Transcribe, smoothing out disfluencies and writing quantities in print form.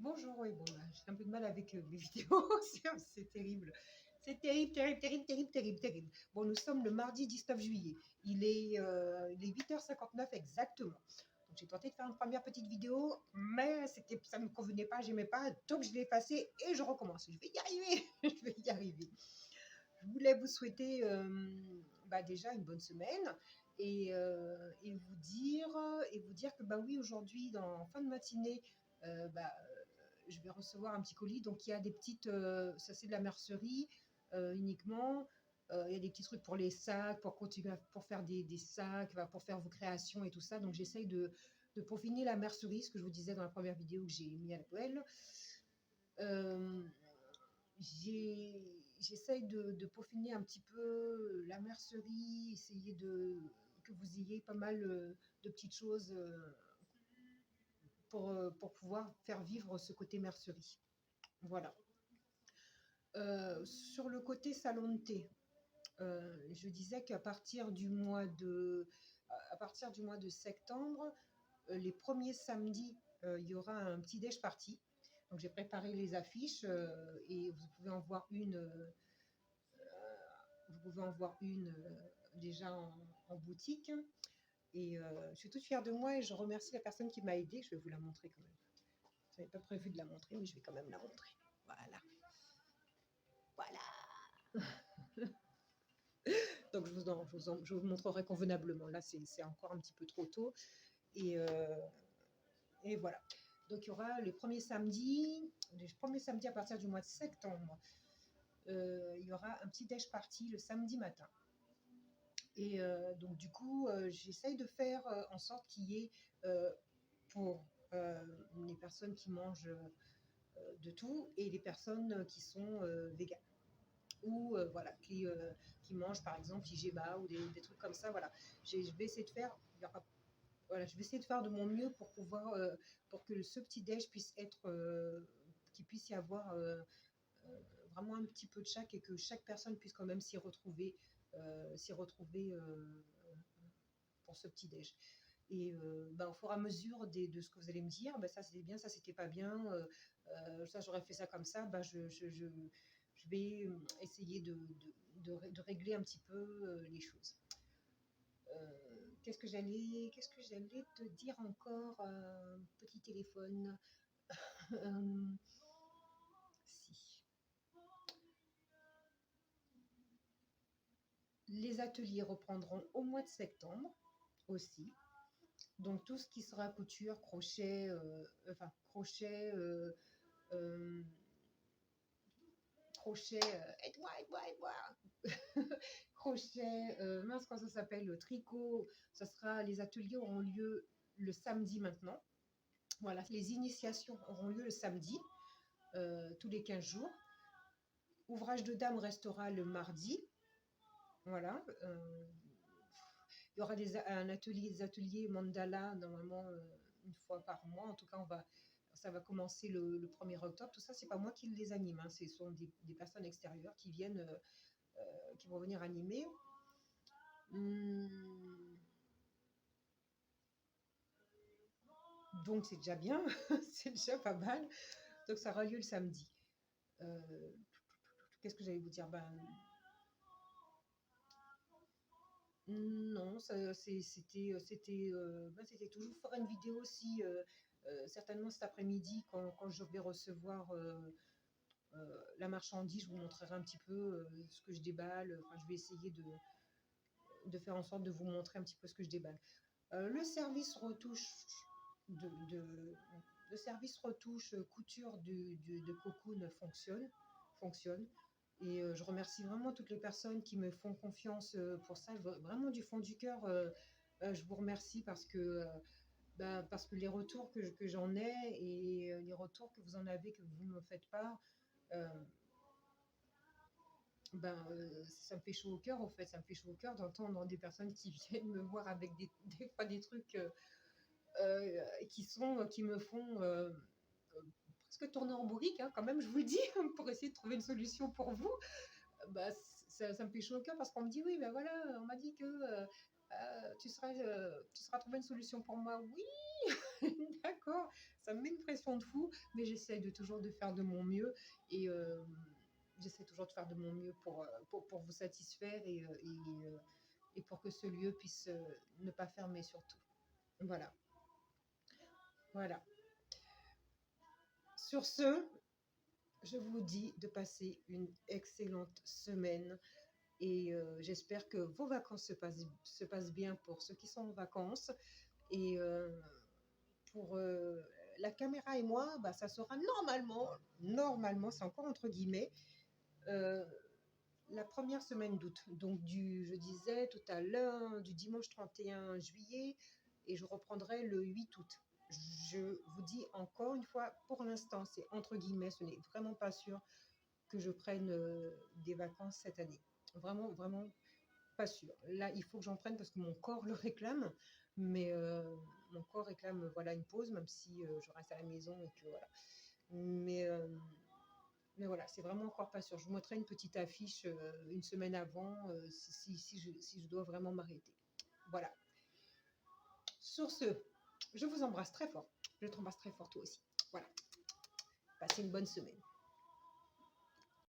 Bonjour, oui, bon, là, j'ai un peu de mal avec mes vidéos, c'est terrible. C'est terrible, terrible, terrible, terrible, terrible, terrible. Bon, nous sommes le mardi 19 juillet. Il est 8h59 exactement. Donc, j'ai tenté de faire une première petite vidéo, mais ça ne me convenait pas, j'aimais pas. Donc, je l'ai effacé et je recommence. Je vais y arriver, je vais y arriver. Je voulais vous souhaiter déjà une bonne semaine et vous dire que bah oui, aujourd'hui, en fin de matinée, euh, bah, je vais recevoir un petit colis. Donc, il y a des petites, ça c'est de la mercerie uniquement. Il y a des petits trucs pour les sacs, pour continuer, pour faire des sacs, pour faire vos créations et tout ça. Donc, j'essaye de peaufiner la mercerie, ce que je vous disais dans la première vidéo que j'ai mis à la poêle. Euh, J'essaye de peaufiner un petit peu la mercerie, essayer que vous ayez pas mal de petites choses pour pouvoir faire vivre ce côté mercerie. Voilà. Sur le côté salon de thé, je disais qu'à partir du mois de septembre, les premiers samedis, il y aura un petit déj party. Donc j'ai préparé les affiches et vous pouvez en voir une déjà en boutique. Et je suis toute fière de moi et je remercie la personne qui m'a aidée. Je vais vous la montrer quand même. Je n'avais pas prévu de la montrer, mais je vais quand même la montrer. Voilà. Voilà. Donc je vous montrerai convenablement. Là, c'est encore un petit peu trop tôt. Et, euh, et voilà. Donc il y aura les premiers samedis à partir du mois de septembre. Il y aura un petit déj party le samedi matin. Et donc du coup, j'essaye de faire en sorte qu'il y ait pour les personnes qui mangent de tout et les personnes qui sont véganes ou voilà, qui mangent par exemple IGBA ou des trucs comme ça. Voilà, je vais essayer de faire. Voilà, je vais essayer de faire de mon mieux pour pouvoir, pour que ce petit déj puisse être, qu'il puisse y avoir euh, vraiment un petit peu de chaque et que chaque personne puisse quand même s'y retrouver pour ce petit déj. Et au fur et à mesure de ce que vous allez me dire, ça c'était bien, ça c'était pas bien, ça j'aurais fait ça comme ça, je vais essayer de régler un petit peu les choses. Qu'est-ce que j'allais te dire encore, petit téléphone. Euh, si. Les ateliers reprendront au mois de septembre aussi. Donc tout ce qui sera couture, crochet, euh, crochet, aide-moi, crochet, mince, quand ça s'appelle, tricot, les ateliers auront lieu le samedi maintenant. Voilà, les initiations auront lieu le samedi, tous les 15 jours. Ouvrage de dame restera le mardi. Voilà. Il y aura des ateliers mandala normalement une fois par mois. En tout cas, ça va commencer le 1er octobre. Tout ça, c'est pas moi qui les anime. Hein. Ce sont des personnes extérieures qui vont venir animer. Donc, c'est déjà bien. C'est déjà pas mal. Donc, ça aura lieu le samedi. Qu'est-ce que j'allais vous dire? Non, c'était toujours faire une vidéo aussi, certainement cet après-midi, quand je vais recevoir la marchandise, je vous montrerai un petit peu ce que je déballe. Enfin, je vais essayer de faire en sorte de vous montrer un petit peu ce que je déballe. Le service retouche de service retouche couture de Cocoon fonctionne. Et je remercie vraiment toutes les personnes qui me font confiance pour ça. Vraiment du fond du cœur, je vous remercie parce que les retours que j'en ai et les retours que vous en avez, que vous me faites part, euh, ça me fait chaud au cœur, en fait. Ça me fait chaud au cœur d'entendre des personnes qui viennent me voir avec des fois des trucs qui me font presque tourner en bourrique, hein, quand même, je vous le dis, pour essayer de trouver une solution pour vous. Ça me fait chaud au cœur parce qu'on me dit oui, ben voilà, on m'a dit que tu seras trouvé une solution pour moi. Oui, D'accord, ça me met une pression de fou, mais j'essaye de toujours de faire de mon mieux et j'essaie toujours de faire de mon mieux pour vous satisfaire et pour que ce lieu puisse ne pas fermer surtout. Voilà, voilà. Sur ce, je vous dis de passer une excellente semaine et j'espère que vos vacances se passent bien pour ceux qui sont en vacances. Et pour la caméra et moi, bah, ça sera normalement, c'est encore entre guillemets, euh, la première semaine d'août. Donc je disais tout à l'heure, du dimanche 31 juillet et je reprendrai le 8 août. Je vous dis encore une fois, pour l'instant, c'est entre guillemets, ce n'est vraiment pas sûr que je prenne des vacances cette année. Vraiment, vraiment pas sûr. Là, il faut que j'en prenne parce que mon corps le réclame, mais mon corps réclame voilà une pause, même si je reste à la maison et que voilà. Mais euh, mais voilà, c'est vraiment encore pas sûr. Je vous mettrai une petite affiche une semaine avant si je dois vraiment m'arrêter. Voilà. Sur ce, je vous embrasse très fort. Je t'embrasse très fort toi aussi. Voilà. Passez une bonne semaine.